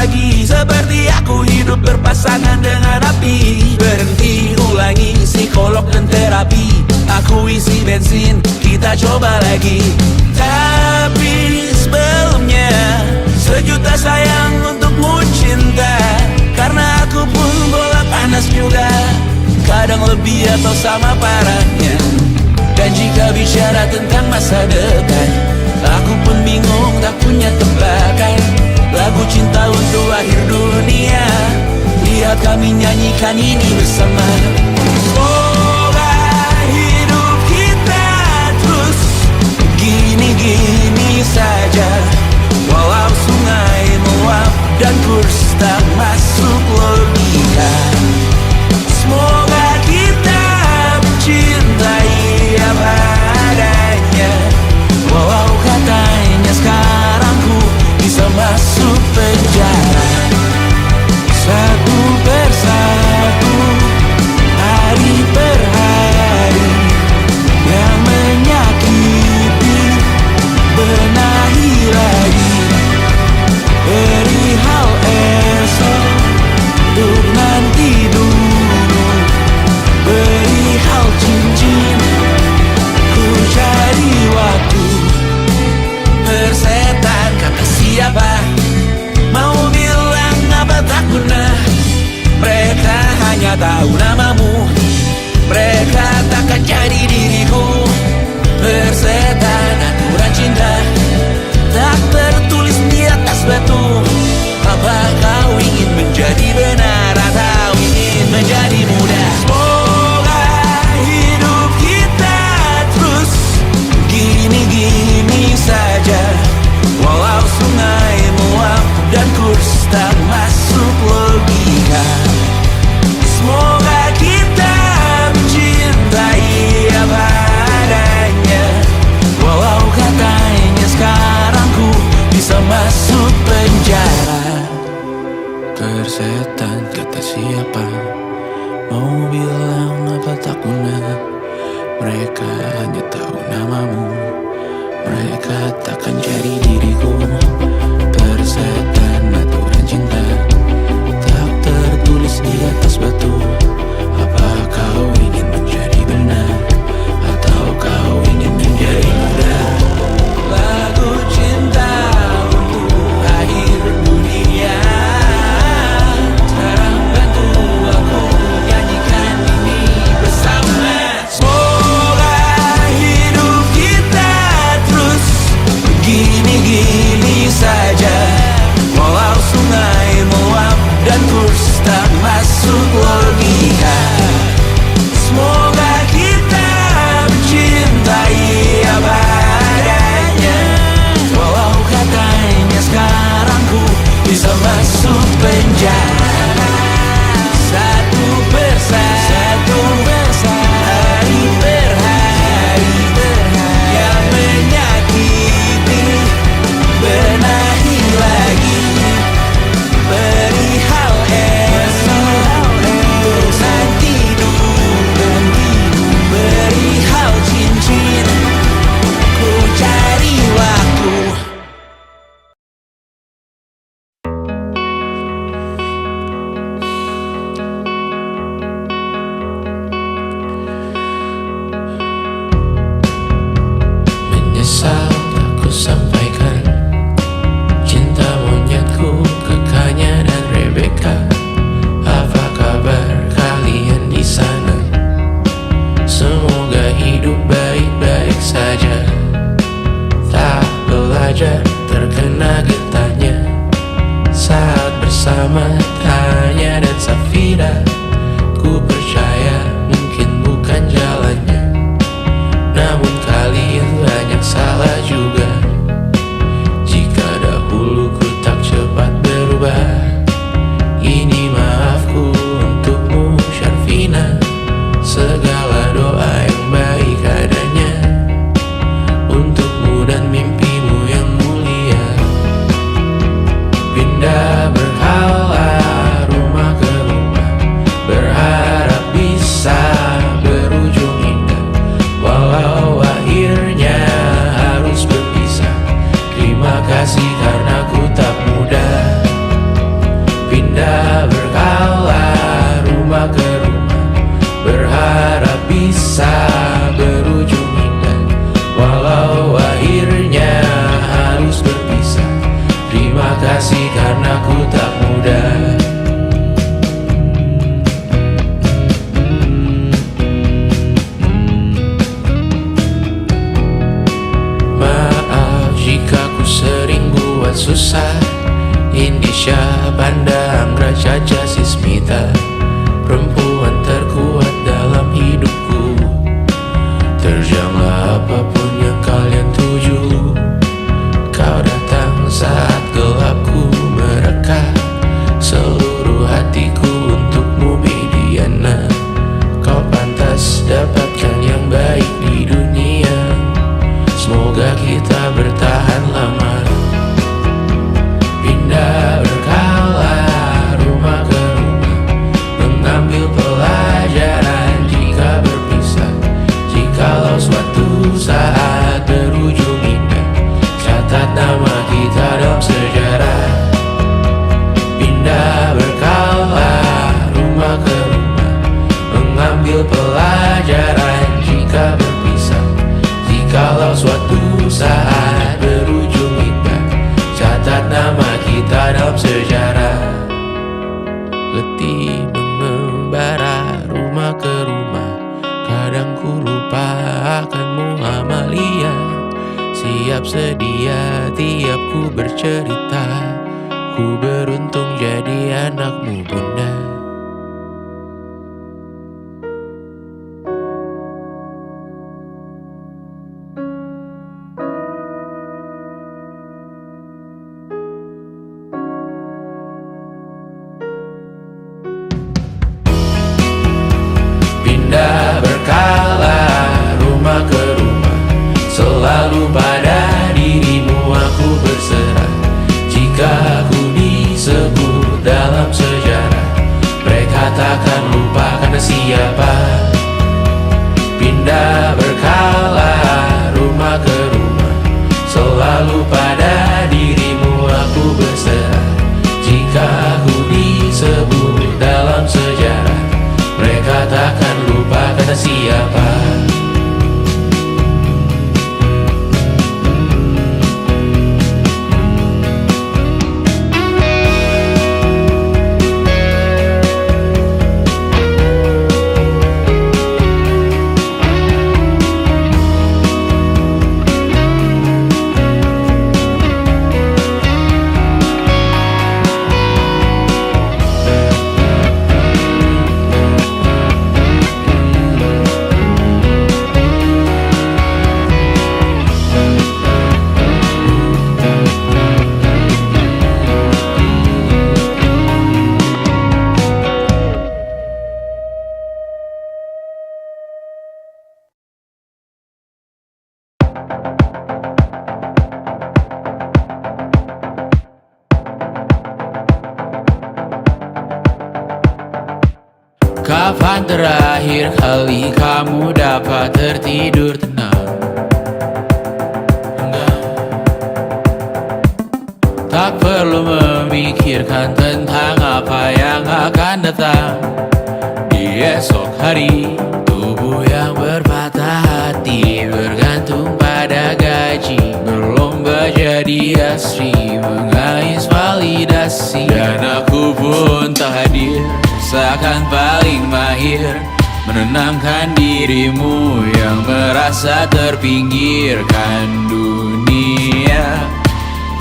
lagi. Seperti aku hidup berpasangan dengan api. Berhenti ulangi psikolog dan terapi. Aku isi bensin, kita coba lagi. Tapi sebelumnya sejuta sayang untukmu cinta. Karena aku pun bola panas juga, kadang lebih atau sama parahnya. Dan jika bicara tentang masa depan, aku pun bingung tak punya tebakan. Lagu cinta untuk akhir dunia, lihat kami nyanyikan ini bersama. Semoga hidup kita terus gini-gini saja. Walau sungai meluap dan kurs tak masuk logika. Semoga kita mencintai apa adanya. Walau katanya sekarang ku bisa masuk penjara. Satu persatu, hari per hari, yang menyakiti benahi lagi. Perihal esok, untuk nanti dulu. Perihal cincin, ku cari waktu. Persetan kata siapa, mau bilang apa tak guna. Mereka hanya tahu namamu, mereka takkan jadi diriku. Persetan aturan cinta, tak tertulis di atas batu. Apa kau ingin menjadi benar atau ingin menjadi muda? Semoga hidup kita terus gini-gini saja. Walau sungai meluap dan kurs tak masuk logika. Semoga kita mencintai apa adanya. Walau katanya sekarang ku bisa masuk penjara. Persetan kata siapa, mau bilang apa tak guna. Mereka hanya tahu namamu, mereka takkan jadi diriku. Persetan aturan cinta, tak tertulis di atas batu. Apa kau ingin menjadi benar atau kau ingin menjadi muda? Lagu cinta untuk akhir dunia, sekarang bantu aku nyanyikan ini bersama. Semoga hidup kita terus gini-gini saja. Walau sungai meluap dan kurs tak masuk logika. Semoga kita mencintai apa adanya. Walau katanya sekarang ku bisa masuk penjara. Satu persatu, hari per hari, yang menyakiti benahi lagi. Perihal esok, untuk nanti dulu. Perihal cincin, ku cari waktu. Menyesal tak ku sampaikan cinta monyetku ke Kanya dan Rebecca. Apa kabar kalian di sana? Semoga hidup baik-baik saja. Tak belajar terkena getahnya saat bersama Tanya dan Safira. Ku percaya mungkin bukan jalannya, namun kalian banyak salah juga. Jika dahulu ku tak cepat berubah, ini maafku untukmu Syarfina. Segala doa yang baik adanya untukmu dan mimpimu yang mulia. Pindah berhala rumah ke rumah, berharap bisa berujung indah. Walau akhirnya harus berpisah. Pindah berkala rumah ke rumah, berharap bisa berujung indah. Walau akhirnya harus berpisah, terima kasih karena ku tak mudah. Maaf jika ku sering buat susah. Indonesia pandang Raja Jasismita, perempuan terkuat dalam hidupku. Terjanglah apapun yang kalian tuju. Kau datang saat gelapku mereka, seluruh hatiku untukmu Mediana. Kau pantas dapatkan yang baik di dunia, semoga kita bertahan lama. Pindah berkala rumah ke rumah, mengambil pelajaran jika berpisah. Jikalau suatu saat berujung indah, catat nama kita dalam sejarah. Pindah berkala rumah ke rumah, mengambil pelajaran jika berpisah. Jikalau suatu saat berujung indah, catat nama kita dalam sejarah. Letih mengembara rumah ke rumah, kadang ku lupa akanmu Amalia. Siap sedia tiap ku bercerita, ku beruntung jadi anakmu bunda. Pindah berkala rumah ke rumah, selalu pada dirimu aku berserah. Jika aku disebut dalam sejarah, mereka takkan lupa karena siapa. Pindah berkala rumah ke rumah, selalu pada dirimu aku berserah. Jika aku disebut dalam sejarah, mereka takkan lupa kata siapa. Kapan terakhir kali kamu dapat tertidur tenang? Enggak. Tak perlu memikirkan tentang apa yang akan datang di esok hari. Tubuh yang berpatah hati bergantung pada gaji, berlomba jadi asri, mengais validasi. Dan aku pun tak hadir, seakan paling mahir menenangkan dirimu yang merasa terpinggirkan dunia.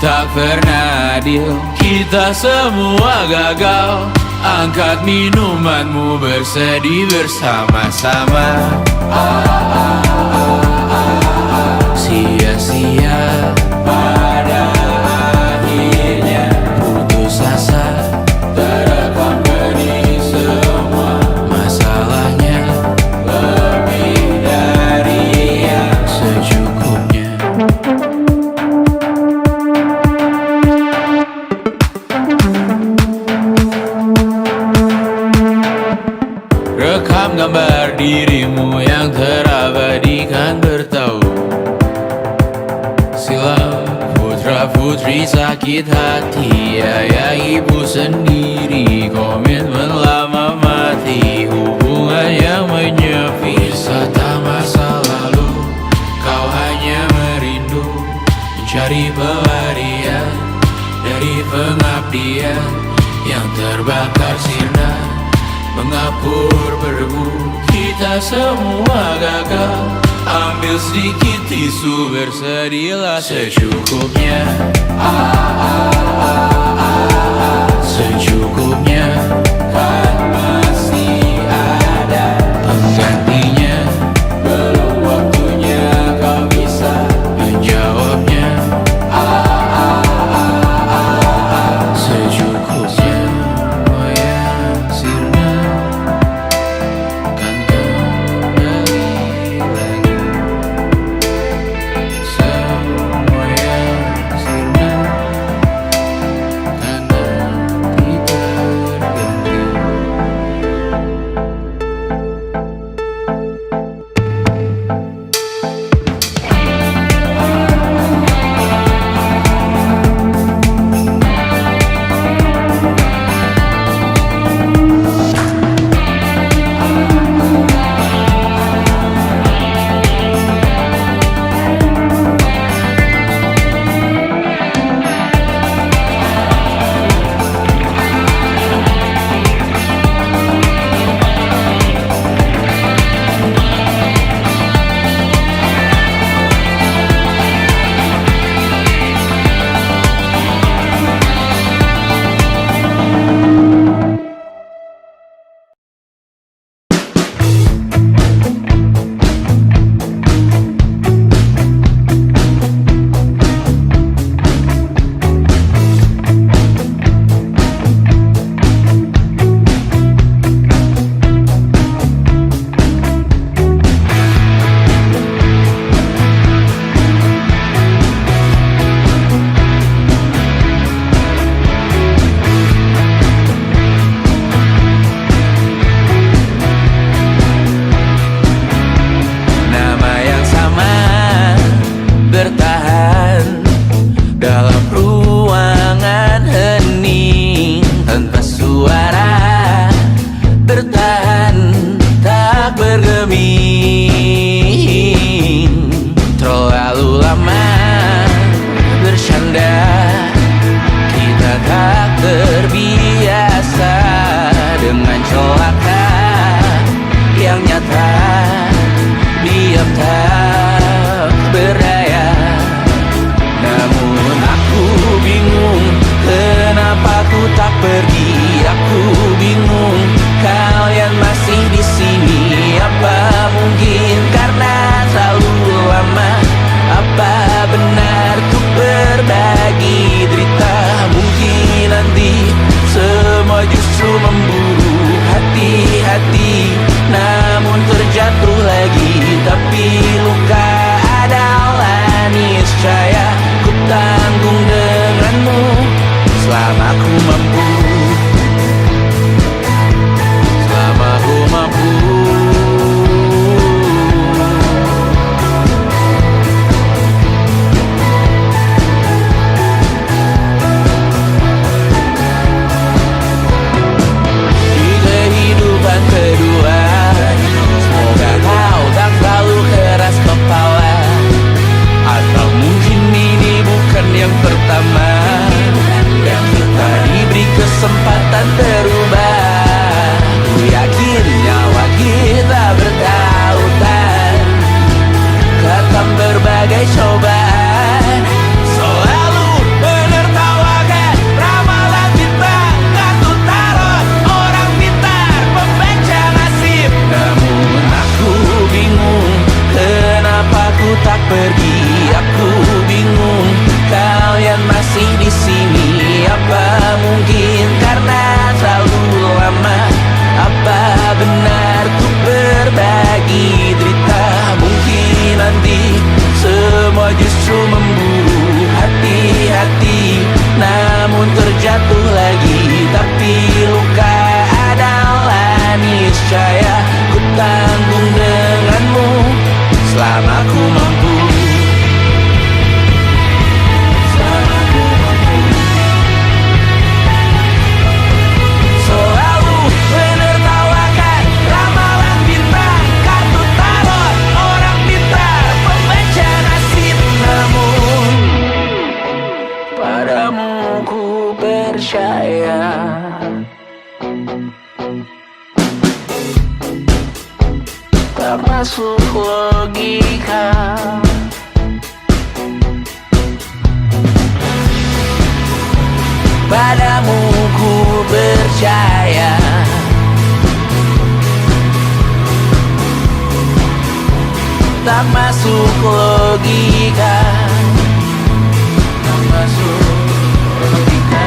Tak pernah adil, kita semua gagal. Angkat minumanmu, bersedih bersama-sama. Sia-sia pada akhirnya putus asa, terekam benih semua. Masalahnya lebih dari yang secukupnya. Rekam gambar dirimu yang terabadikan bertahun silam. Putra Para putri sakit hati, ayah ibu sendiri, komitmen lama mati, hubungan yang menyepi. Wisata masa lalu, kau hanya merindu, mencari pelarian dari pengabdian yang terbakar sinar, mengapur berdebu. Kita semua gagal. Ambil sedikit tisu, bersedihlah secukupnya. Secukupnya, kan masih ada penggantinya. Belum waktunya kau bisa menjawabnya. Secukupnya, oh ya sirna, kan kembali lagi. Semua yang sirna, kan nanti terganti. Nama yang sama bertahan dalam ruangan hening tanpa suara, bertahan tak bergeming. Terlalu lama bercanda, kita tak terbiasa dengan celaka yang nyata. Diam tak berdaya, namun aku bingung kenapa ku tak pergi. Aku bingung kalian masih di sini. Apa mungkin karena terlalu lama? Apa benar ku berbagi derita? Mungkin nanti semua justru memburu hati-hati, namun terjatuh lagi. Tapi luka adalah niscaya, ku tanggung denganmu selama ku mampu. Selama ku mampu. Di kehidupan kedua, semoga kau tak terlalu keras kepala. Atau mungkin ini bukan yang pertama yang kita diberi kesempatan berubah. Ku yakin nyawa kita bertautan, datang berbagai cobaan, selalu menertawakan ramalan bintang, kartu tarot orang pintar, pembaca nasib. Namun aku bingung kenapa ku tak pergi. Aku bingung kalian masih di sini. Apa mungkin karena terlalu lama? Apa benar ku berbagi derita? Mungkin nanti semua justru memburu hati-hati, namun terjatuh lagi. Tapi luka adalah niscaya, ku tanggung denganmu selama ku mampu. Selama tak masuk logika. Padamu ku percaya, tak masuk logika, tak masuk logika.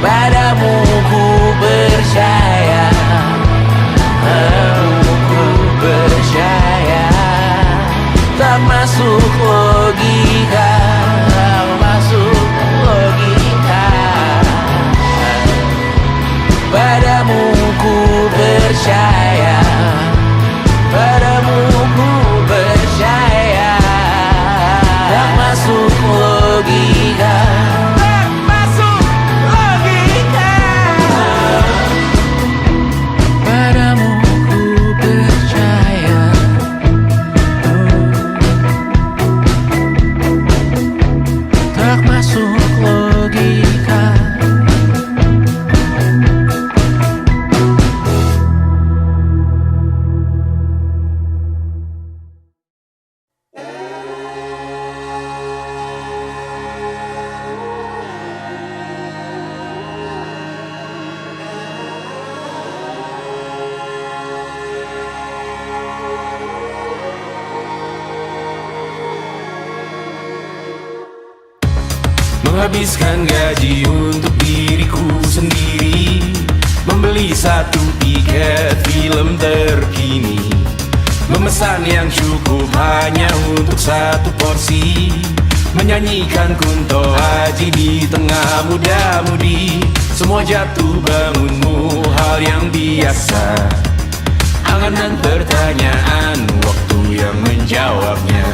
Padamu ku percaya, padamu ku percaya, tak masuk logika, tak masuk logika. Padamu ku percaya, padamu ku percaya, tak masuk logika, tak masuk logika. Padamu ku percaya, tak masuk logika. Menghabiskan gaji untuk diriku sendiri, membeli satu tiket film terkini, memesan yang cukup hanya untuk satu porsi, menyanyikan Kunto Aji di tengah muda-mudi. Semua jatuh bangunmu hal yang biasa, angan dan pertanyaan, waktu yang menjawabnya.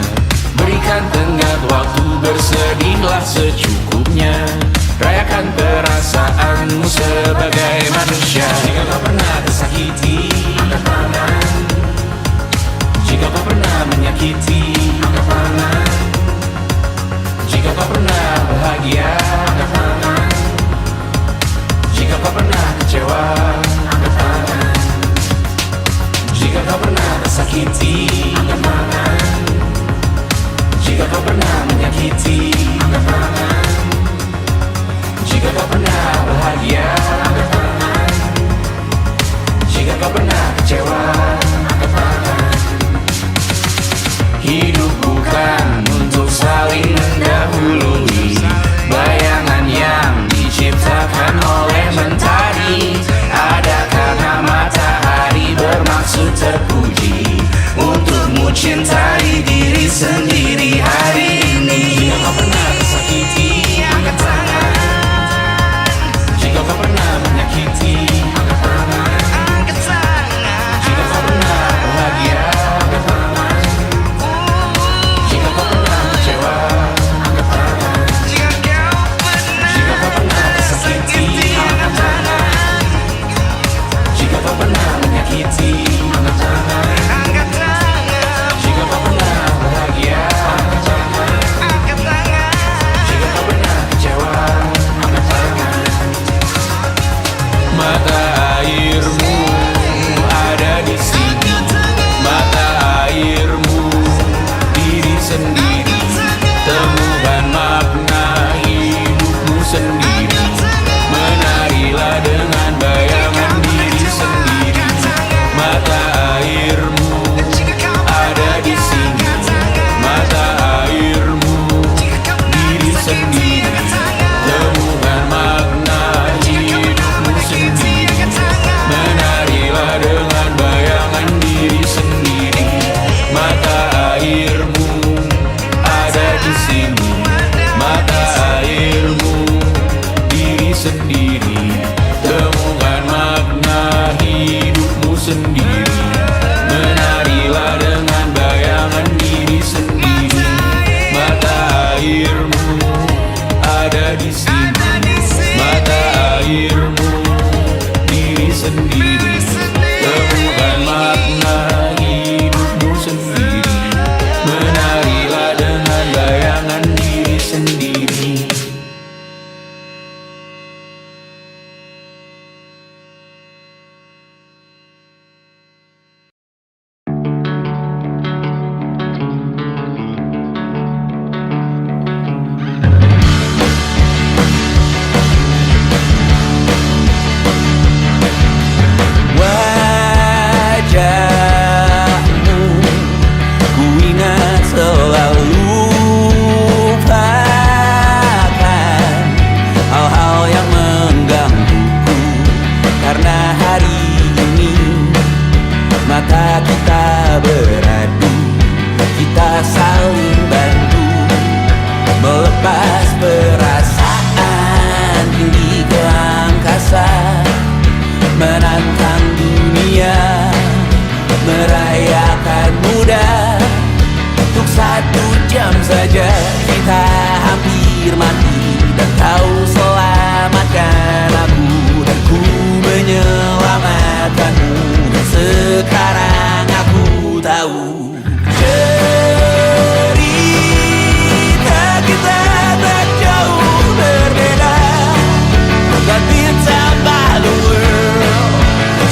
Berikan tenggat waktu, bersedihlah secukupnya, rayakan perasaanmu sebagai manusia. Jika kau pernah tersakiti, angkat tangan. Jika kau pernah menyakiti, angkat tangan. Jika kau pernah bahagia, angkat tangan. Jika kau pernah kecewa, angkat tangan. Jika kau pernah tersakiti, angkat tangan. Jika kau pernah menyakiti, angkat tangan. Jika kau pernah bahagia, angkat tangan. Jika kau pernah kecewa, angkat tangan. Hidup bukan untuk saling mendahului, bayangan yang diciptakan oleh mentari. Ada karena matahari bermaksud terpuji, untukmu cintai diri sendiri hari ini. Jika kau pernah tersakiti, angkat tangan. Jika kau pernah menyakiti, angkat tangan. Jika kau pernah bahagia, angkat tangan. Jika kau pernah kecewa, angkat tangan. Jika kau pernah tersakiti, angkat tangan. Jika kau pernah menyakiti, angkat tangan. Jika kau pernah bahagia, angkat tangan. Jika kau pernah kecewa, angkat tangan. Mata airmu ada di sini, mata airmu diri sendiri, temukan makna hidupmu sendiri. Menarilah dengan bayangan diri sendiri. Mata airmu ada di sini, mata airmu diri sendiri, temukan makna hidupmu sendiri. Menarilah dengan bayangan diri sendiri. Mata airmu ada di sini, mata airmu diri sendiri, temukan makna hidupmu sendiri. Menarilah dengan bayangan diri sendiri. Mata airmu ada di sini, mata airmu diri sendiri, temukan makna hidupmu sendiri. Menarilah dengan bayangan diri sendiri. Karena hari ini mata kita beradu, kita saling bantu melepas perasaan tinggi ke angkasa, menantang dunia, merayakan muda. Untuk 1 jam saja kita hampir mati, dan kau selamatkan aku, dan ku menyelamatkanmu. Dan sekarang aku tahu cerita kita tak jauh berbeda, but it's about the world.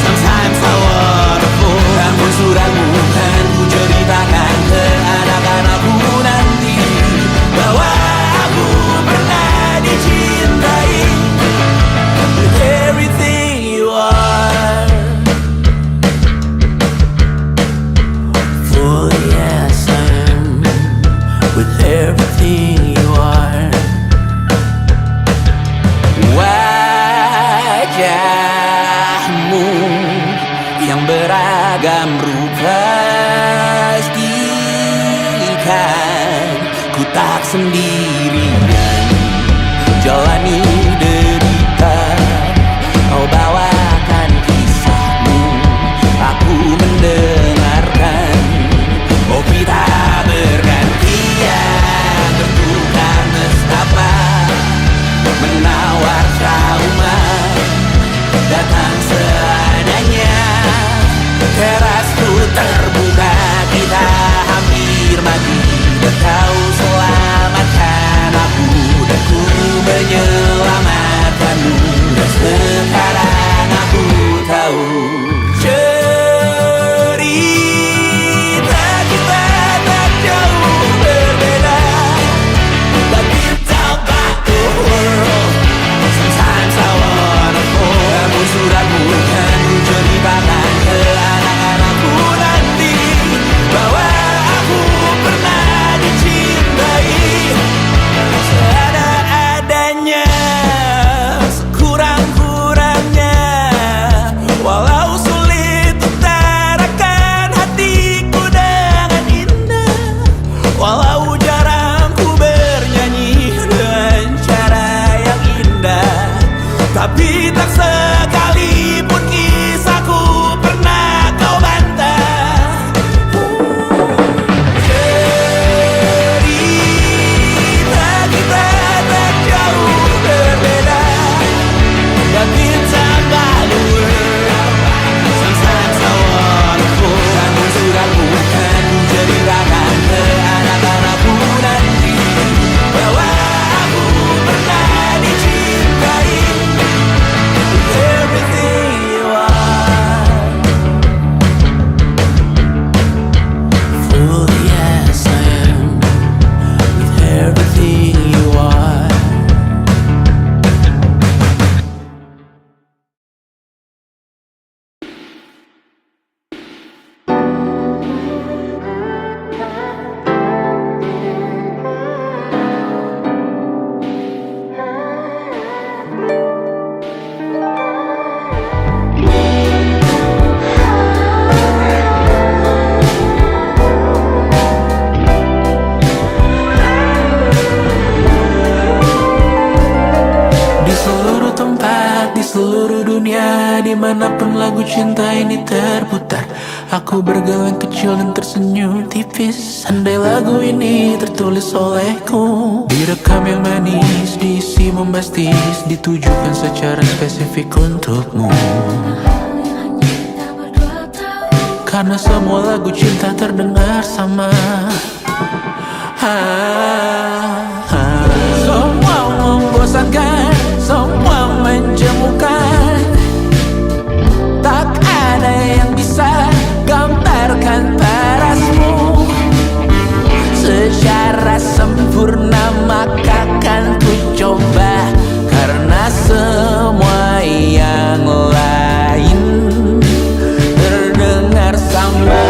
Sometimes I wanna fall. Namun suratmu kan ku ceritakan ke anak-anakku nanti, bahwa aku pernah dicintai with everything you are. For yes I am with everything you are. Wajahmu yang beragam rupa pastikan ku tak sendirian jalani derita. Kau bawakan kisahmu, aku mendengarkan. Oh kita bergantian bertukar nestapa, menawar trauma datang seadanya. Terasku terbuka, kita hampir mati, dan kau selamatkan aku, dan ku menyelamatkanmu. Dan sekarang aku tahu cerita kita tak jauh berbeda, but it's about the world. Sometimes I wanna fall. Namun suratmu kan ku ceritakan ke anak-anakku nanti, bahwa aku pernah dicintai seada-adanya, sekurang-kurangnya. Walau sulit utarakan hatiku dengan indah, walau jarang ku bernyanyi dengan cara yang indah, tapi tak sekalipun kisahku pernah kau bantah. Cerita kita tak jauh berbeda, but it's about the world. Sometimes I wanna fall. Namun suratmu kan ku ceritakan ke anak-anakku nanti, bahwa aku pernah dicintai with everything you are. For yes I am with everything you are. Di seluruh tempat, di seluruh dunia, dimanapun lagu cinta ini terputar, aku bergeleng kecil dan tersenyum tipis. Andai lagu ini tertulis olehku, direkam yang manis, diisi bombastis, ditujukan secara spesifik untukmu. Karena semua lagu cinta terdengar sama. Semua membosankan, semua menjemukan, tak ada yang bisa gambarkan parasmu secara sempurna. Maka kan ku coba, karena semua yang lain terdengar sama.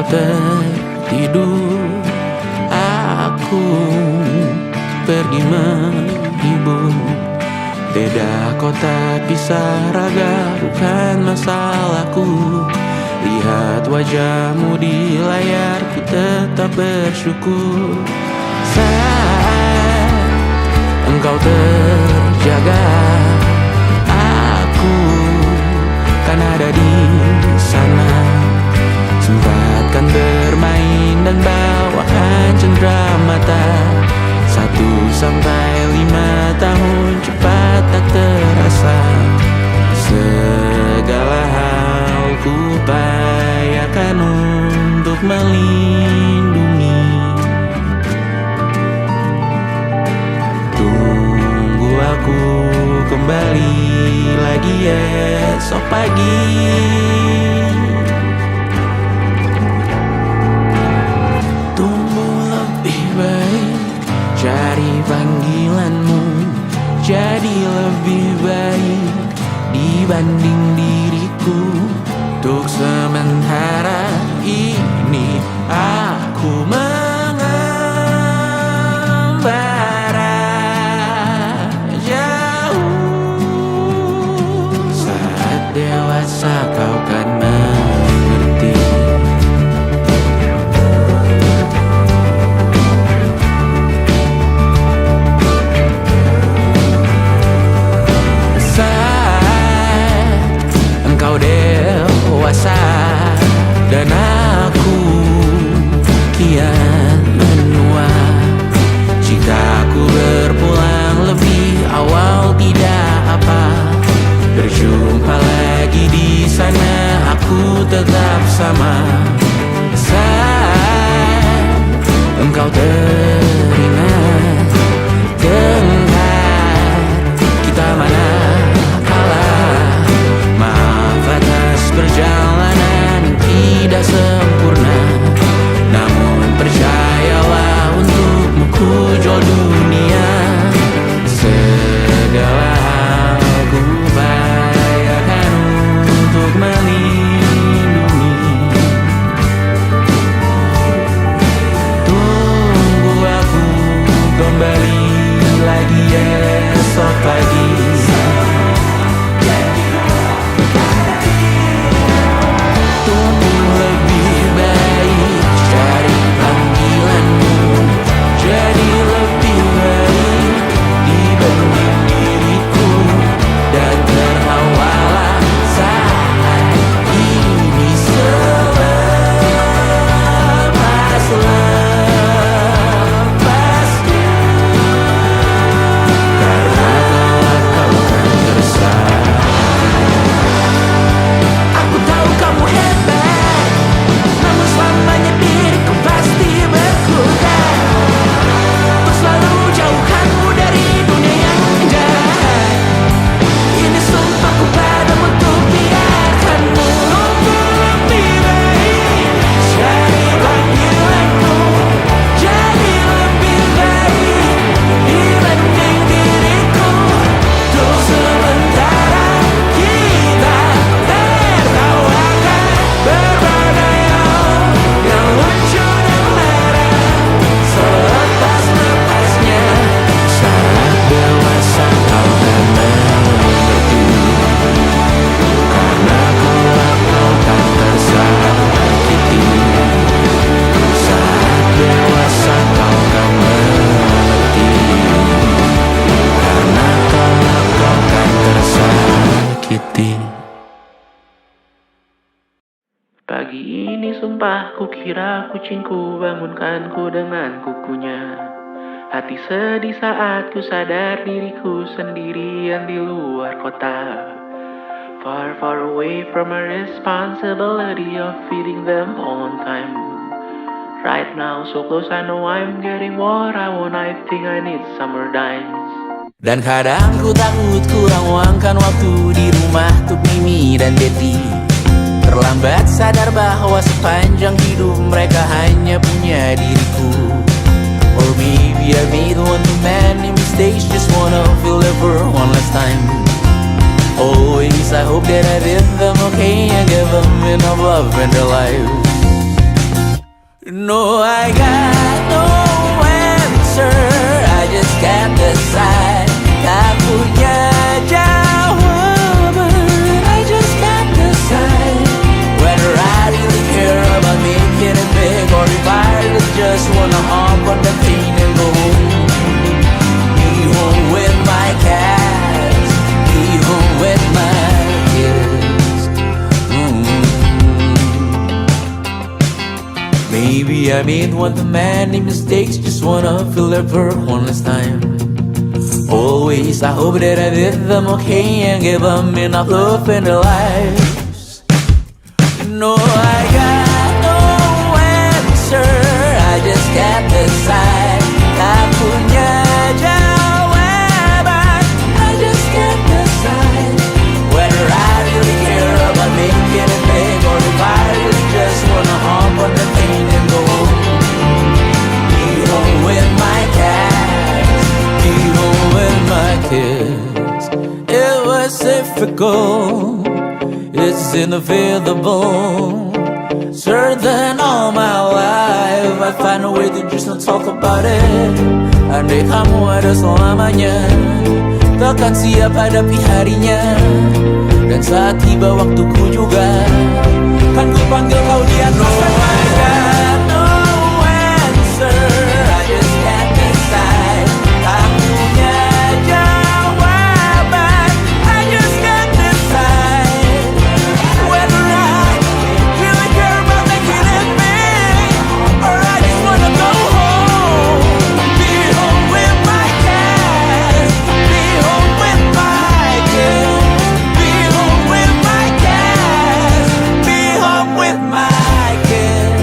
Engkau tertidur, aku pergi menghibur. Beda kota, pisah raga, bukan masalahku. Lihat wajahmu di layar, ku tetap bersyukur. Saat engkau terjaga, aku kan ada di sana. Sempatkan bermain dan bawakan cenderamata. 1-5 tahun cepat tak terasa. Segala hal ku upayakan untuk melindungi. Tunggu aku kembali lagi esok pagi. Tumbuh lebih baik, cari panggilanmu, jadi lebih baik dibanding diriku. Untuk sementara ini aku mengembara jauh. Saat dewasa kau kan mengerti. Engkau dewasa dan aku kian menua. Jika aku berpulang lebih awal tidak apa. Berjumpa lagi di sana, aku tetap sama. Saat engkau teringat tengah kita mana kalah. Maaf atas perjalanan yang tidak sempurna, namun percayalah untukmu ku jual dunia. Segala hal ku upayakan untuk melindungi. Tunggu aku kembali lagi esok pagi. Pagi ini sumpah kukira kucingku bangunkanku dengan kukunya. Hati sedih saat ku sadar diriku sendirian di luar kota. Far, far away from a responsibility of feeding them on time. Right now so close, I know I'm getting what I want. I think I need summer dimes. Dan kadang ku takut kurang uangkan waktu di rumah untuk Mimi dan Betty. Terlambat sadar bahwa sepanjang hidup mereka hanya punya diriku. Or maybe I made one too many mistakes, just wanna feel ever one last time. Always I hope that I did them okay and give them enough love in their lives. No, I got no answer, I just can't decide. Tak punya jawaban, I just can't decide whether I really care about making it big, or if I really just wanna hop on the plane and go home. Be home with my cats, be home with my kids. Maybe I made one too many mistakes, just wanna feel their work one last time. Always, I hope that I did them okay and give them enough love in their lives. No, I got no answer, I just can't decide. Tak punya jawaban, I just can't decide whether I really care about making it big, or if I really just wanna hop on the plane and go home. Be home with my cats, be home with my kids. It was difficult, it's inevitable. Certain all my life I find a way to just not talk about it. Andai kamu ada selamanya, takkan siap hadapi harinya. Dan saat tiba waktuku juga, kan ku panggil kau di atas sana. No answer, I just can't decide. Tak punya jawaban, I just can't decide whether I really care about making it big, or I just wanna go home. Be home with my cats, be home with my kids. Be home with my cats, be home with my kids.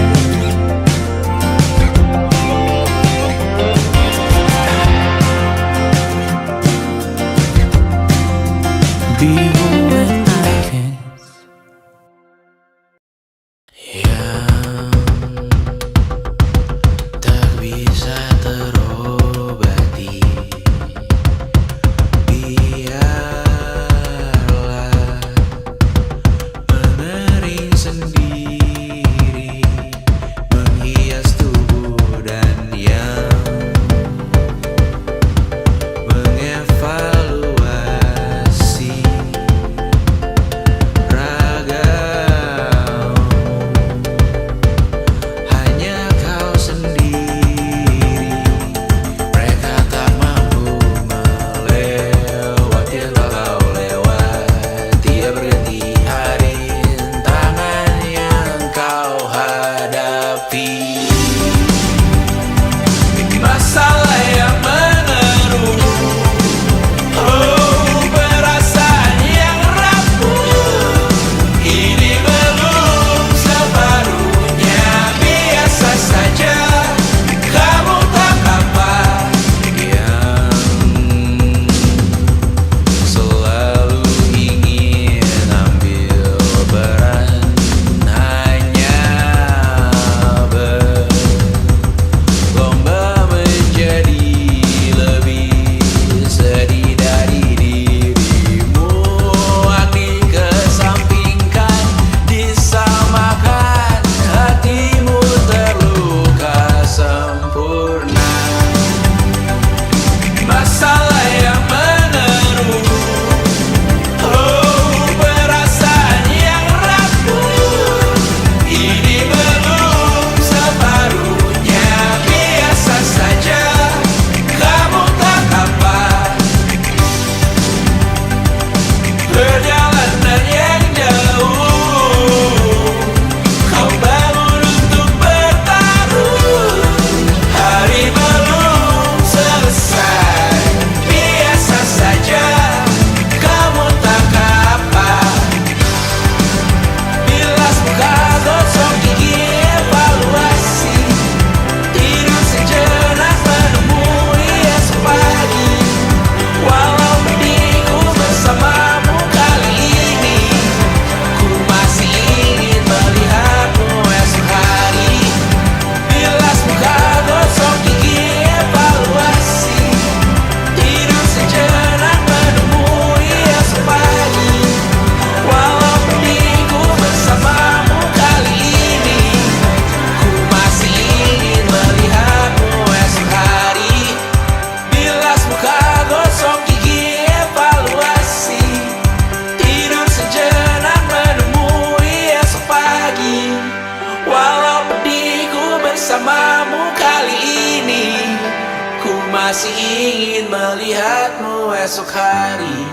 ingin melihatmu esok hari.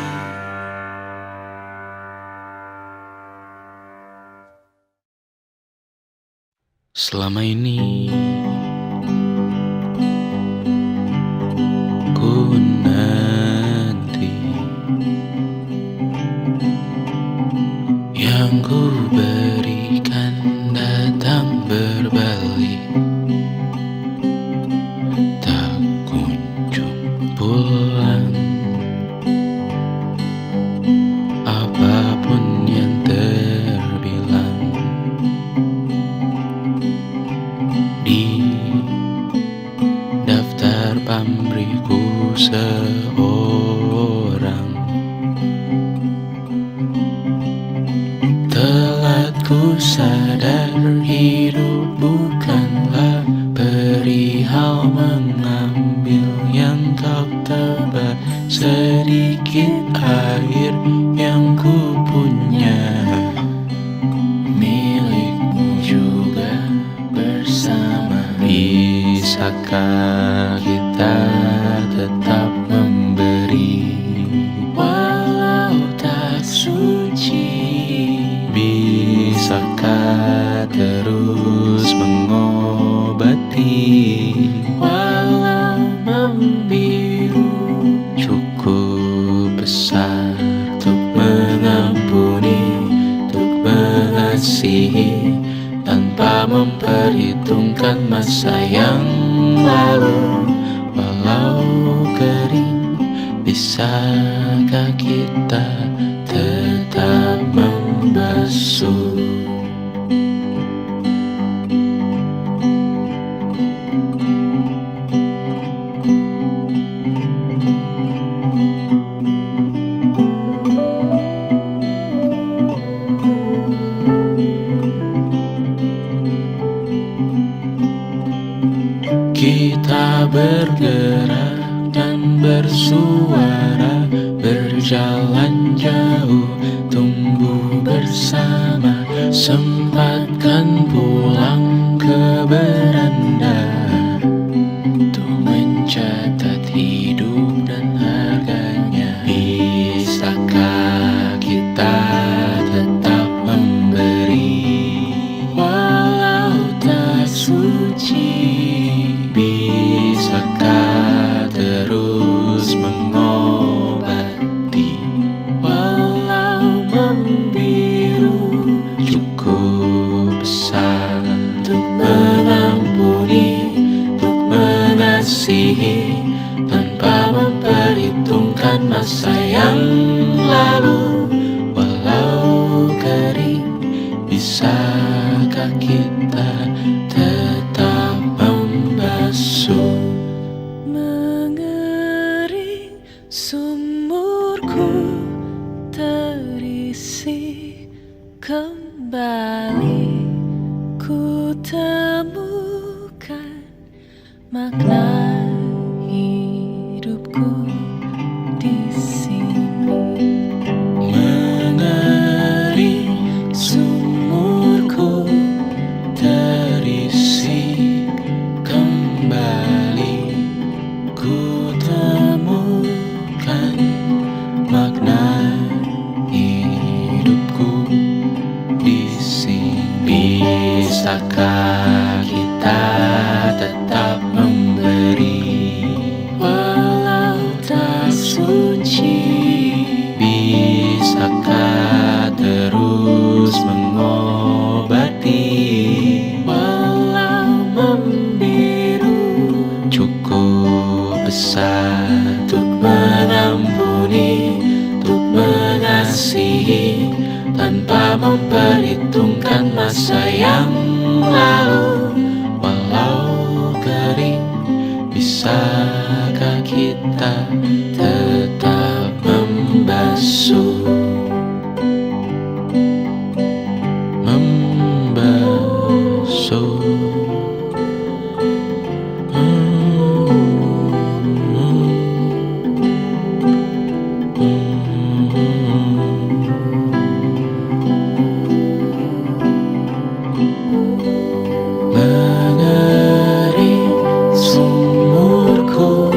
Selama ini ku nanti yang ku berikan datang berbalik, tak kunjung pulang. Apapun yang terbilang di daftar pamrihku seorang, telat ku sadar hidup bukanlah perihal mengambil yang kau tebar. Sedikit air yang ku punya milikmu juga bersama. Bisakah kita tetap memberi walau tak suci? Bisakah terus mengobati walau membiru? Cukup besar untuk mengampuni, untuk mengasihi tanpa memperhitungkan masa yang lalu. Walau kering, bisakah kita tetap membasuh? Kita bergerak dan bersuara, berjalan jauh, tumbuh bersama. Sempatkan pulang ke beranda untuk mencatat hidup dan harganya. Bisakah kita tetap memberi walau tak suci? Bisakah terus mengobati walau membiru? Cukup besar untuk mengampuni, untuk mengasihi tanpa memperhitungkan masa yang lalu. Walau kering, bisakah kita tetap membasuh? Mengering sumurku terisi kembali, ku temukan makna hidupku di sini. Mengering sumurku terisi kembali, ku temukan makna hidupku di sini. Bisakah kita tetap memberi walau tak suci? Bisakah terus mengobati walau membiru? Cukup besar untuk mengampuni, untuk mengasihi tanpa memperhitungkan masa yang lalu. Walau kering, bisakah kita tetap membasuh? Membasuh. Mengering sumurku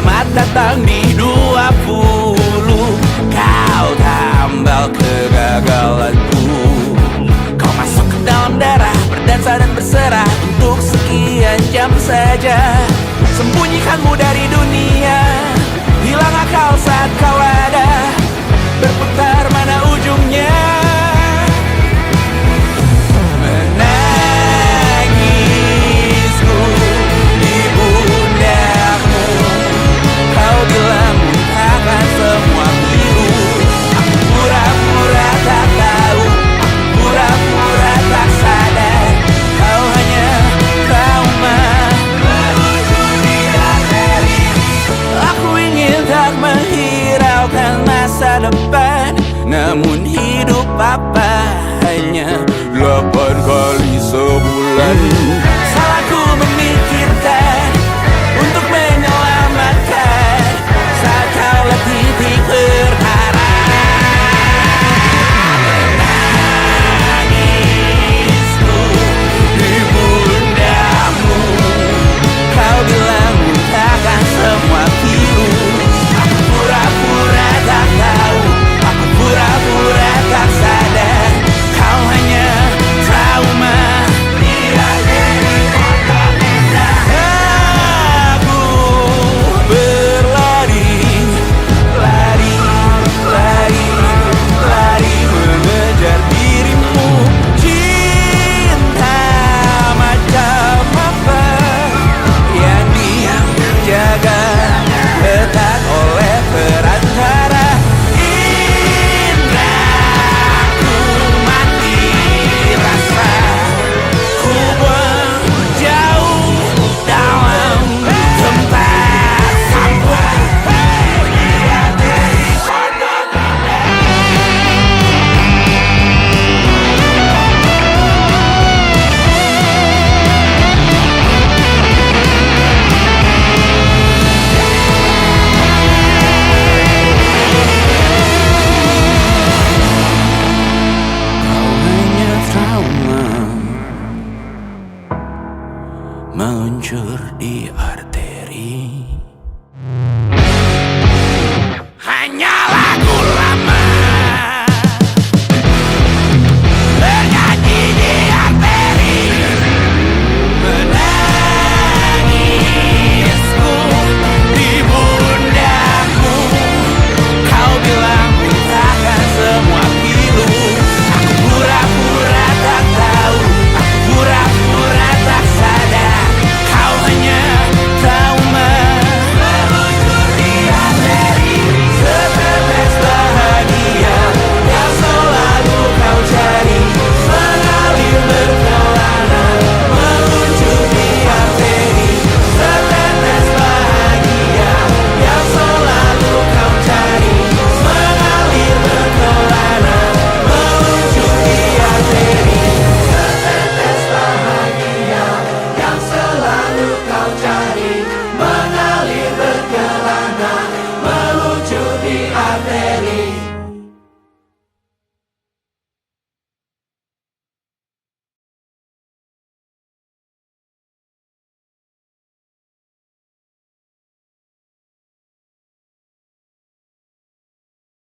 Selamat datang di 20. Kau tambal kegagalanku. Kau masuk ke dalam darah, berdansa dan berserah untuk sekian jam saja. Sembunyikanmu dari dunia, hilang akal saat kau ada, berputar mana ujungnya. Menangisku di pundakmu, kau bilang bukakan semua biru. Aku pura-pura tak tahu, pura-pura tak sadar, kau hanya trauma menunggu di arteri. Aku ingin tak menghiraukan masa depan, namun hidup apa